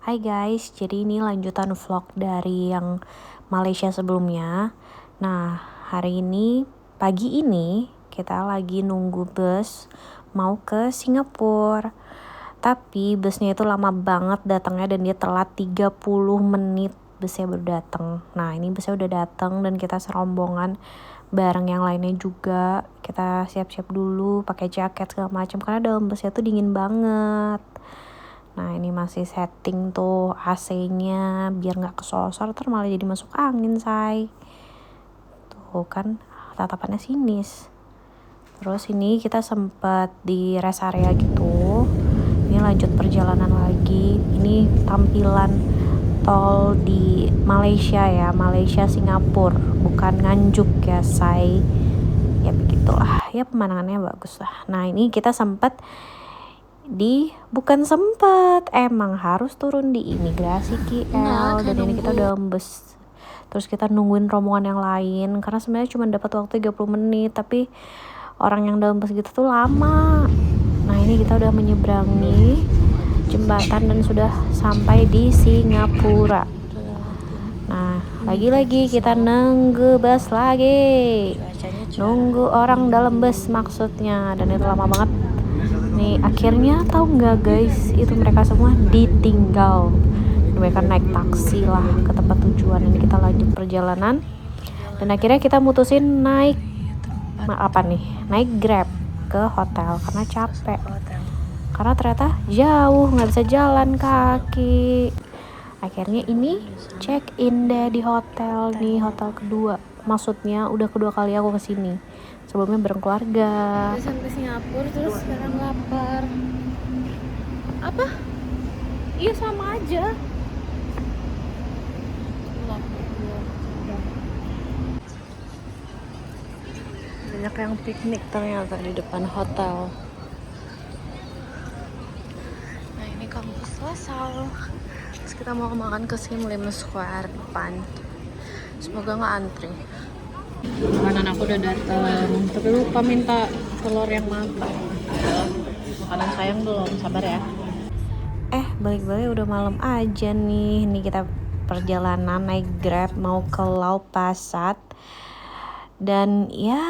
Hai guys, jadi ini lanjutan vlog dari yang Malaysia sebelumnya. Nah, hari ini, pagi ini, kita lagi nunggu bus mau ke Singapura. Tapi busnya itu lama banget datangnya dan dia telat 30 menit busnya baru datang. Nah, ini busnya udah datang dan kita serombongan bareng yang lainnya juga. Kita siap-siap dulu, pakai jaket segala macam karena dalam busnya tuh dingin banget. Nah, ini masih setting tuh AC-nya biar nggak kesosor, ntar malah jadi masuk angin, say. Tuh kan, tatapannya sinis. Terus ini kita sempat di rest area gitu. Ini lanjut perjalanan lagi. Ini tampilan tol di Malaysia ya, Malaysia Singapura, bukan Nganjuk ya, say. Ya begitulah, ya pemandangannya bagus lah. Nah, ini kita sempat bukan sempat, emang harus turun di imigrasi KL. Dan ini kita dalam bus, terus kita nungguin rombongan yang lain karena sebenarnya cuma dapat waktu 30 menit, tapi orang yang dalam bus gitu tuh lama. Nah, ini kita udah menyeberangi jembatan dan sudah sampai di Singapura. Nah, lagi-lagi kita nunggu bus lagi, nunggu orang dalam bus maksudnya, dan itu lama banget. Nih, akhirnya tahu nggak guys, itu mereka semua ditinggal. Mereka naik taksi lah ke tempat tujuan. Ini kita lanjut perjalanan. Dan akhirnya kita mutusin naik naik Grab ke hotel karena capek. Karena ternyata jauh, nggak bisa jalan kaki. Akhirnya ini check in deh di hotel nih, hotel kedua. Maksudnya udah kedua kali aku kesini. Sebelumnya bareng keluarga. Udah sampai Singapura terus sekarang lapar. Apa? Iya sama aja. Banyak yang piknik ternyata di depan hotel. Nah, ini kampus Lasal. Terus kita mau makan ke Sim Lim Square depan. Semoga nggak antri. Makanan aku udah datang, tapi lupa minta telur yang matang. Makanan sayang belum, sabar ya. Balik-balik udah malam aja nih. Ini kita perjalanan naik Grab mau ke Lau Pa Sat. Dan ya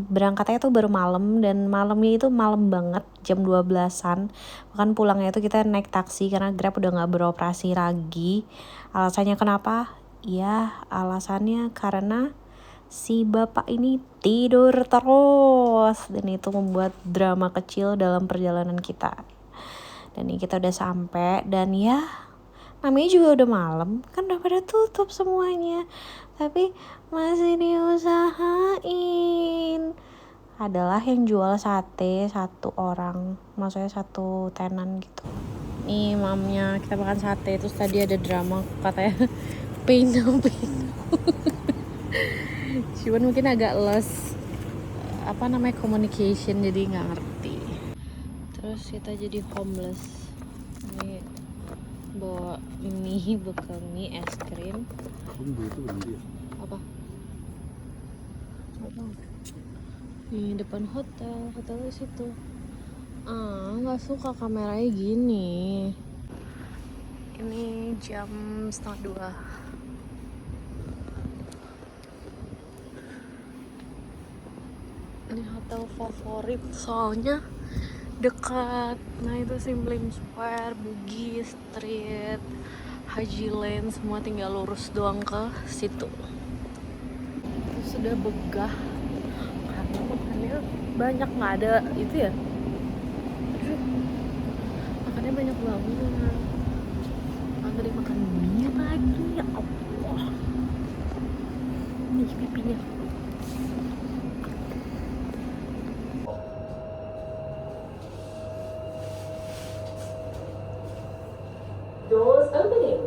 berangkatnya tuh baru malam, dan malamnya itu malam banget, jam 12-an. Bahkan pulangnya itu kita naik taksi karena Grab udah gak beroperasi lagi. Alasannya kenapa? Ya alasannya karena si bapak ini tidur terus, dan itu membuat drama kecil dalam perjalanan kita. Dan ini kita udah sampai, dan ya namanya juga udah malam kan, udah pada tutup semuanya, tapi masih diusahain. Adalah yang jual sate satu orang, maksudnya satu tenan gitu. Nih mamnya kita makan sate, terus tadi ada drama katanya pino. Cuman mungkin agak lost communication, jadi nggak ngerti. Terus kita jadi homeless. Ini bawa mie, bekal mie, es krim. Apa? Nih depan hotel di situ. Nggak suka kameranya gini. Ini jam 1:30. Ini hotel favorit soalnya dekat. Nah, itu Sim Lim Square, Bugis Street, Haji Lane, semua tinggal lurus doang ke situ. Itu sudah begah karena makannya banyak, nggak ada itu ya. Makannya banyak banget. Agak dimakan mie lagi, ya Allah. Nih pipinya. Doors opening.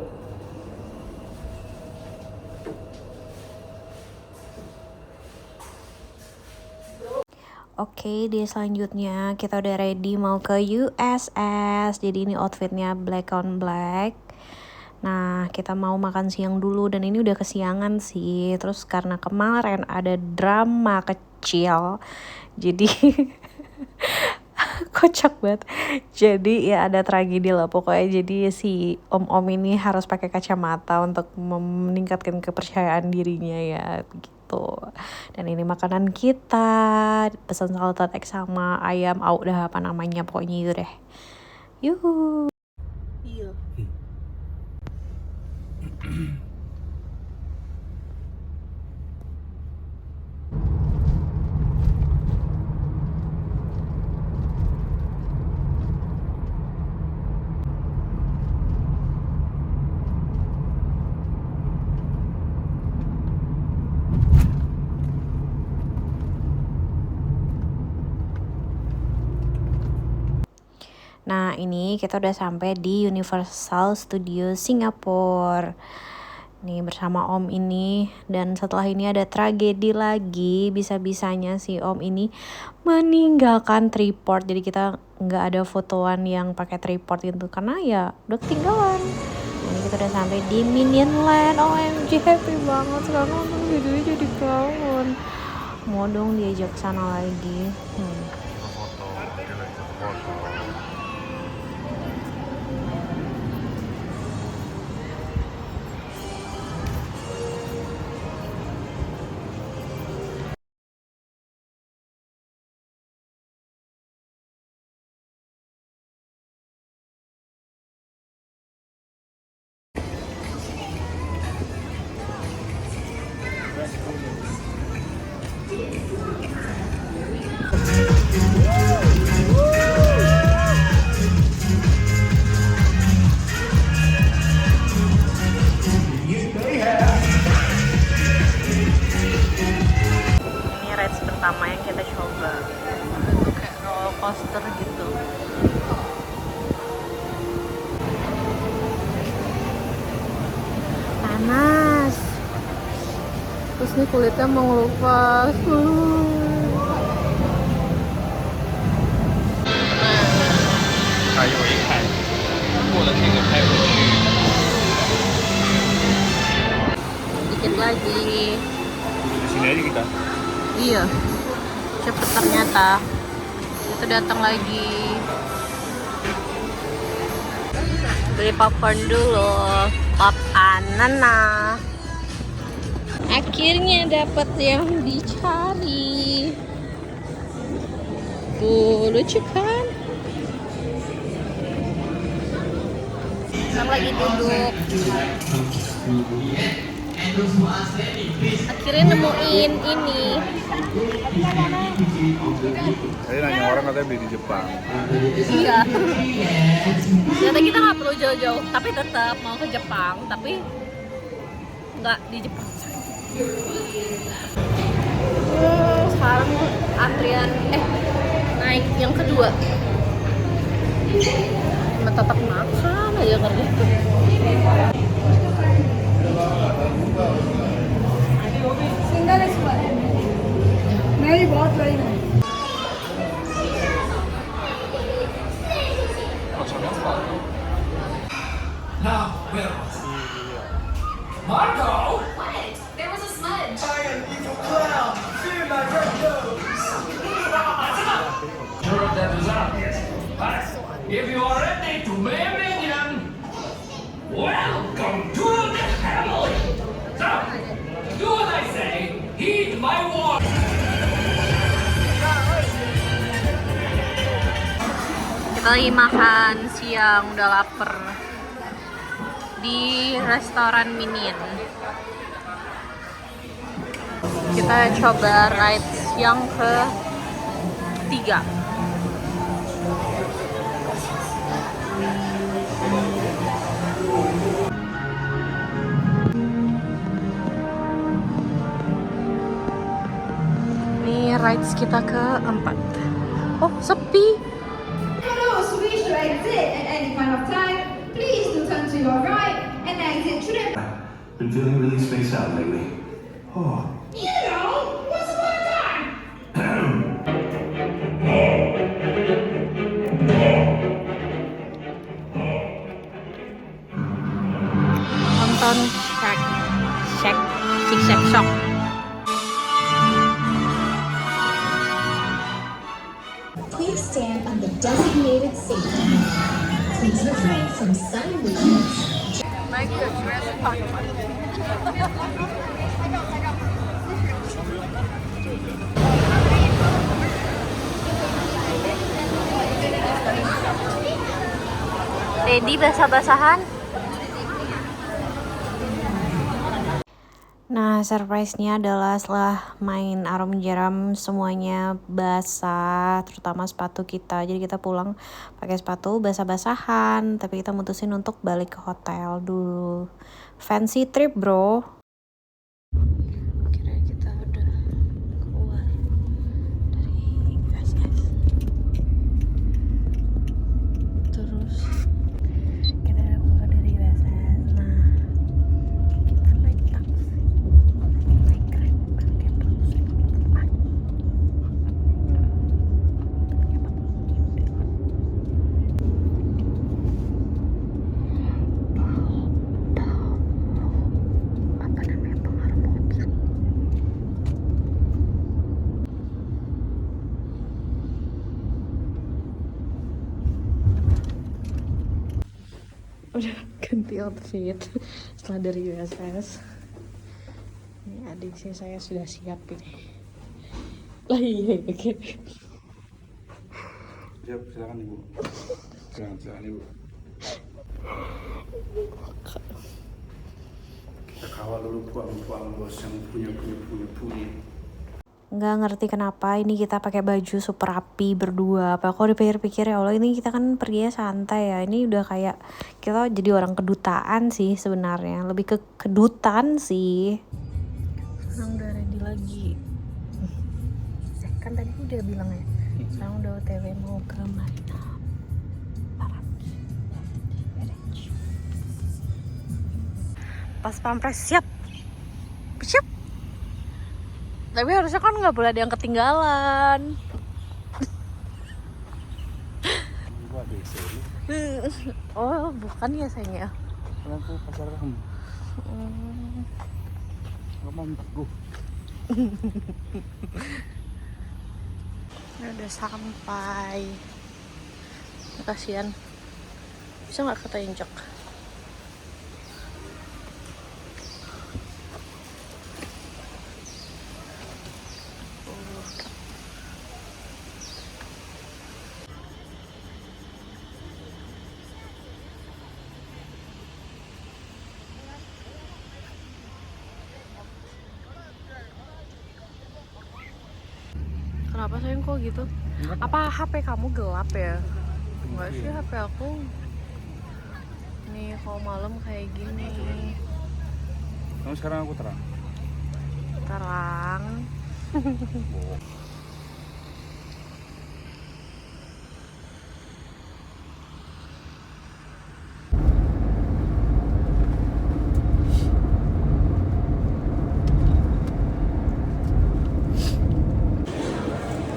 Oke, di selanjutnya kita udah ready mau ke USS. Jadi ini outfitnya black on black. Nah, kita mau makan siang dulu, dan ini udah kesiangan sih. Terus karena kemarin ada drama kecil, jadi kocak banget. Jadi ya ada tragedi lah pokoknya. Jadi si om-om ini harus pakai kacamata untuk meningkatkan kepercayaan dirinya ya gitu. Dan ini makanan kita, pesan salted egg sama ayam udah apa namanya pokoknya itu deh. Yuhu. Iya. Nah ini kita udah sampai di Universal Studios Singapura. Nih bersama om ini, dan setelah ini ada tragedi lagi, bisa-bisanya si om ini meninggalkan tripod. Jadi kita nggak ada fotoan yang pakai tripod gitu karena ya udah ketinggalan. Nah, ini kita udah sampai di Minion Land. OMG happy banget sekarang nonton videonya jadi kangen. Mau dong diajak sana lagi. Ini rides pertama yang kita coba. Itu kayak roller coaster gitu. Panas. Terus nih kulitnya mau ngelupas. 还有一开，过了这个开回去。 Dikit lagi. Di sini aja kita. Iya. Cepet ternyata. Itu datang lagi. Beli popcorn dulu. Pop anana. Akhirnya dapat yang dicari. Lucu kan? Sekarang lagi duduk. Akhirnya nemuin ini. Tadi nanya orang katanya beli di Jepang. Iya. Ternyata kita nggak perlu jauh-jauh, tapi tetap mau ke Jepang, tapi nggak di Jepang. Sekarang antrian naik yang kedua. Cuma tetap makan aja kerja. Single is what? Mary bought very nice. Marco! What? There was a smudge. If you are ready to be a minion, welcome to the family. So, do what I say, heed my warning. Kita lagi makan siang, udah lapar di restoran Minion. Kita coba rides yang ketiga. Ini rides kita keempat. Oh, sepi. Those who wish to exit at any point of time, please do turn to your right and exit through the... Been feeling really spaced out lately. Oh. You know, once upon a time. Nonton Six Shack Shock. Please stand on the designated safety zone. Please refrain from sudden movements. Naik ke Jurassic Park. Ready basah-basahan? Nah, surprise-nya adalah setelah main arum jeram semuanya basah, terutama sepatu kita. Jadi kita pulang pakai sepatu basah-basahan, tapi kita mutusin untuk balik ke hotel dulu. Fancy trip, bro. Akhirnya kita udah keluar dari USS. Terus kita udah keluar dari USS. Nah, kita naik taksi. Naik Grab pakai taksi. Apa namanya, pengaruh mobil. Udah ganti outfit setelah dari USS. Ini adik saya sudah siap ini. Lah iya, oke. Siap, silakan Ibu. Silakan Ibu. Kita kawal dulu puang bos yang punya. Nggak ngerti kenapa ini kita pakai baju super rapi berdua. Apa kalau dipikir-pikir ya Allah, ini kita kan perginya santai ya. Ini udah kayak kita jadi orang kedutaan sih sebenarnya. Lebih ke kedutaan sih. Sekarang udah ready lagi. Kan tadi udah bilang ya. Sekarang udah OTW mau ke Marina Baraki. Pas pampres siap. Siap. Tapi harusnya kan nggak boleh ada yang ketinggalan. Oh, bukan ya sayangnya. Aku pacar kamu. Kamu Udah sampai. Kasihan. Bisa nggak kita injek? Kenapa sayang kok gitu? Apa HP kamu gelap ya? Enggak sih, HP aku nih kalau malam kayak gini. Kamu sekarang aku terang. Terang.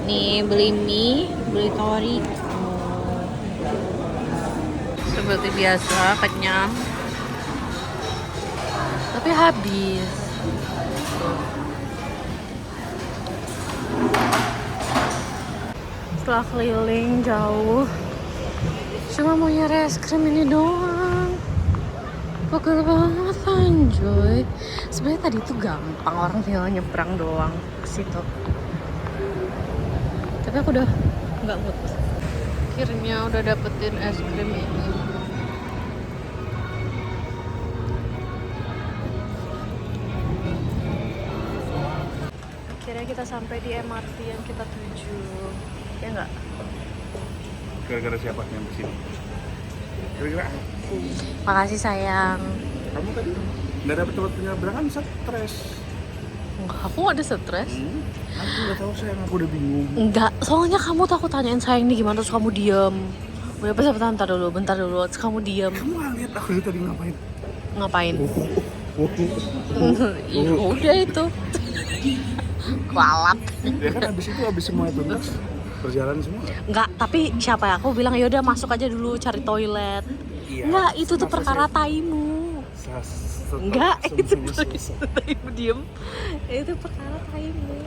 Nih beli mie, beli tori. Seperti biasa kenyang. Tapi habis. Setelah keliling jauh, cuma mau nyari es krim ini doang. Pegel banget anjoy. Sebenarnya tadi tuh gampang, orang tinggal nyebrang doang ke situ. Tapi aku udah nggak mood. Akhirnya udah dapetin es krim ini. Akhirnya kita sampai di MRT yang kita tuju. Ya nggak? Gara-gara siapa yang kesini? Gara-gara Makasih sayang. kamu tadi nggak dapet tempat penyeberangan, stres. Enggak, aku nggak ada stres. Aku nggak tahu sayang, aku udah bingung. Enggak, soalnya kamu tuh aku tanyain sayang ini gimana terus kamu diem. Udah bentar dulu, terus kamu diem. Kamu nggak lihat aku tadi ngapain? Ngapain? Ya udah itu. Kualat. Ya kan abis semua tuntas berjalan semua. Enggak, tapi siapa ya? Aku bilang ya udah masuk aja dulu cari toilet. Iya, Enggak, itu tuh masa perkara saya- taimu. Enggak, itu taimu diem. Itu perkara taimu.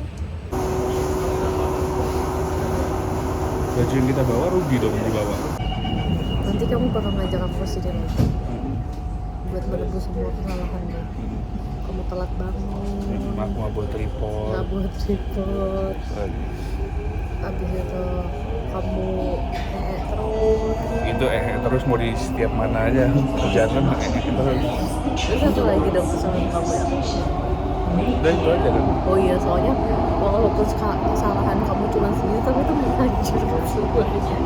Baju yang kita bawa rugi dong dibawa. Nanti kamu bakal ngajak aku ke sini lagi buat menebus semua kesalahannya. Kamu telat bangun, Aku nggak buat tripod. nggak buat tripod, abis itu kamu terus. Itu terus mau di setiap mana aja kerjaan kan terus. Terus satu lagi dong kesalahan kamu ya. Udah itu aja kan. Oh iya, soalnya walaupun kesalahan kamu cuma segini, tapi itu menghancurkan semuanya.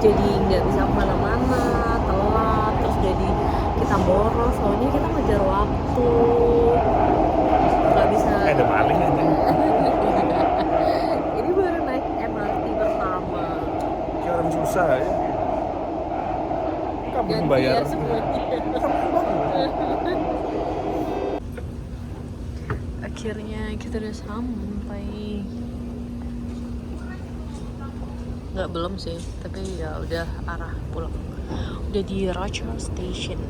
Jadi nggak bisa kemana-mana, telat, terus jadi kita boros. Soalnya kita ngejar waktu, nggak bisa. Ada maling aja. Ini baru naik MRT pertama. Kayak orang susah ya. Kamu Gantian membayar. semuanya. Akhirnya kita udah sampai. Nggak, belum sih, tapi ya udah arah pulang. Udah di Raja Station.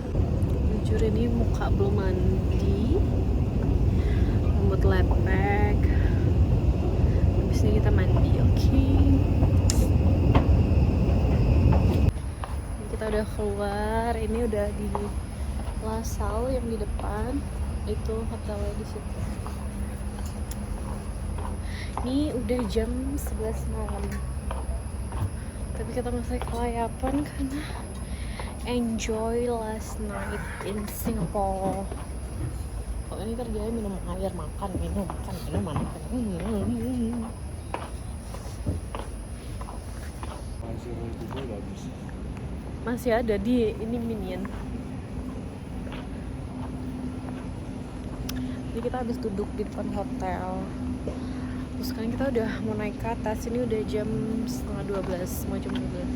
Jujur ini muka belum mandi, rambut lepek. Habis ini kita mandi, oke? Kita udah keluar, ini udah di LaSalle yang di depan. Itu hotelnya di situ. Ini udah jam 11 malam. Tapi kita masih kelayapan karena enjoy last night in Singapore. Kok ini kerjanya minum air, makan, minum, makan, minum, makan. Masih ada di ini Minion. Jadi kita habis duduk di depan hotel. Terus sekarang kita udah mau naik ke atas. Ini udah jam 11:30, mau jam 12.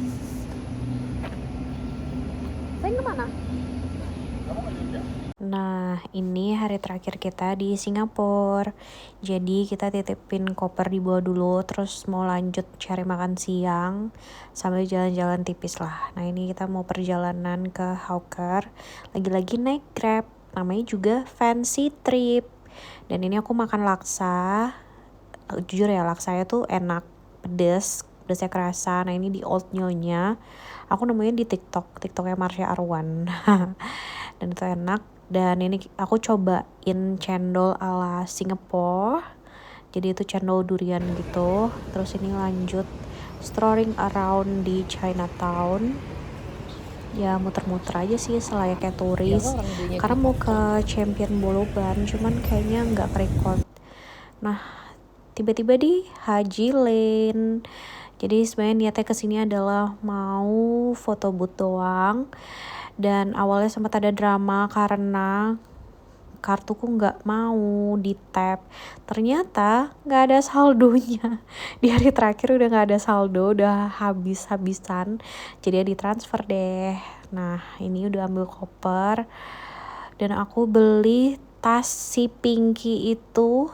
Sayang kemana? Nah, ini hari terakhir kita di Singapura. Jadi kita titipin koper di bawah dulu, terus mau lanjut cari makan siang sambil jalan-jalan tipis lah. Nah, ini kita mau perjalanan ke Hawker. Lagi-lagi naik Grab, namanya juga Fancy Trip. Dan ini aku makan laksa. Jujur ya, laksanya tuh enak, pedesnya kerasa. Nah, ini di Old Nyonya. Aku nemuin di TikToknya Marsha Arwan. Dan itu enak. Dan ini aku cobain cendol ala Singapore. Jadi itu cendol durian gitu. Terus ini lanjut strolling around di Chinatown. Ya muter-muter aja sih selayaknya turis. Karena mau ke Champion Boloban, cuman kayaknya nggak record. Nah, tiba-tiba di Haji Lane. Jadi sebenarnya niatnya kesini adalah mau foto booth doang. Dan awalnya sempat ada drama karena kartuku nggak mau di tap. Ternyata nggak ada saldonya. Di hari terakhir udah nggak ada saldo, udah habis-habisan. Jadi ya ditransfer deh. Nah, ini udah ambil koper. Dan aku beli tas si Pinky itu.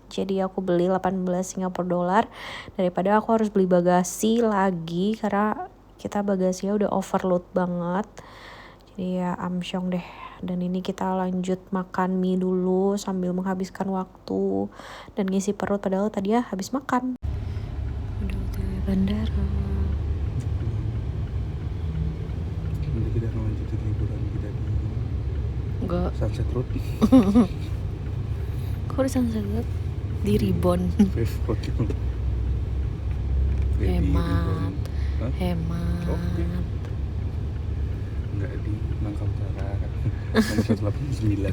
Jadi aku beli 18 Singapura dolar daripada aku harus beli bagasi lagi karena kita bagasinya udah overload banget. Jadi ya amsyong deh. Dan ini kita lanjut makan mie dulu sambil menghabiskan waktu dan ngisi perut padahal tadi ya habis makan. Udah di bandara. Nanti kita akan lanjutin liburan kita di Enggak. Sunset Road. Kok di Sunset Road? Di Ribbon. Wave Road itu. Hemat. Hah? Hemat. Oke. Enggak di Nangka Utara. Nomor 189.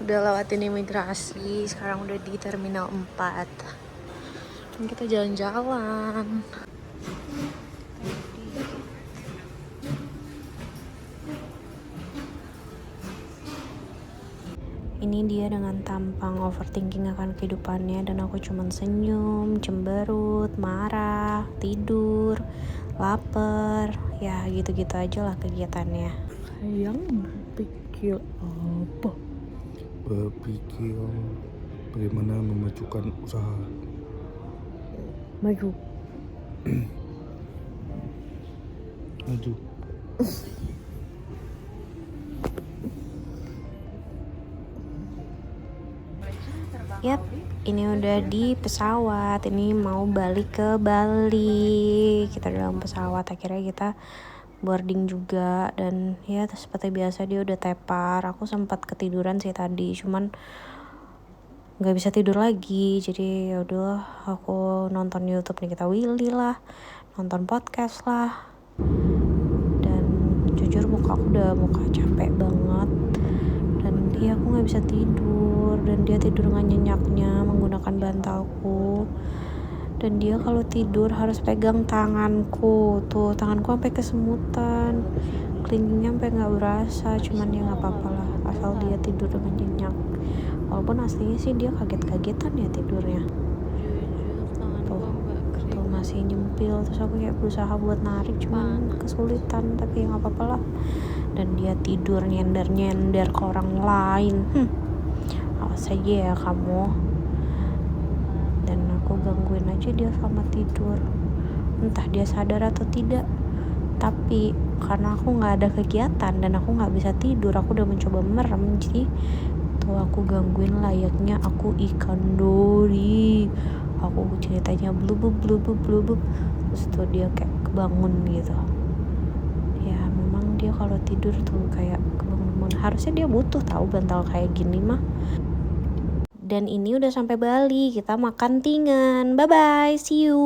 Udah lewatin imigrasi, sekarang udah di Terminal 4. Dan kita jalan-jalan. Ini dia dengan tampang overthinking akan kehidupannya dan aku cuman senyum, cemberut, marah, tidur, lapar, ya gitu-gitu aja lah kegiatannya. Sayang pikir apa? Berpikir bagaimana memajukan usaha. Maju. Maju. Yap, ini udah di pesawat. Ini mau balik ke Bali. Kita dalam pesawat, akhirnya kita boarding juga. Dan ya seperti biasa dia udah tepar. Aku sempat ketiduran sih tadi, cuman nggak bisa tidur lagi. Jadi yaudah, aku nonton YouTube Nikita Willy lah, nonton podcast lah. Dan jujur muka aku udah capek banget. Dan dia aku nggak bisa tidur, dan dia tidur nggak nyenyaknya menggunakan bantalku. Dan dia kalau tidur harus pegang tanganku, tuh tanganku sampai kesemutan, kelingkingnya sampai nggak berasa. Cuman ya nggak apa-apa lah, asal dia tidur dengan nyenyak. Walaupun aslinya sih dia kaget-kagetan ya tidurnya. Tuh masih nyempil, terus aku kayak berusaha buat narik, cuman kesulitan. Tapi ya nggak apa-apa lah. Dan dia tidur nyender-nyender ke orang lain. Awas aja ya kamu. Dan aku gangguin aja dia sama tidur, entah dia sadar atau tidak. Tapi karena aku gak ada kegiatan dan aku gak bisa tidur, aku udah mencoba merem. Jadi tuh aku gangguin layaknya aku ikan dori. Aku ceritanya blubub. Terus tuh dia kayak kebangun gitu. Ya memang dia kalau tidur tuh kayak kebangun. Harusnya dia butuh tahu bantal kayak gini mah. Dan ini udah sampai Bali, kita makan tingan. Bye bye, see you.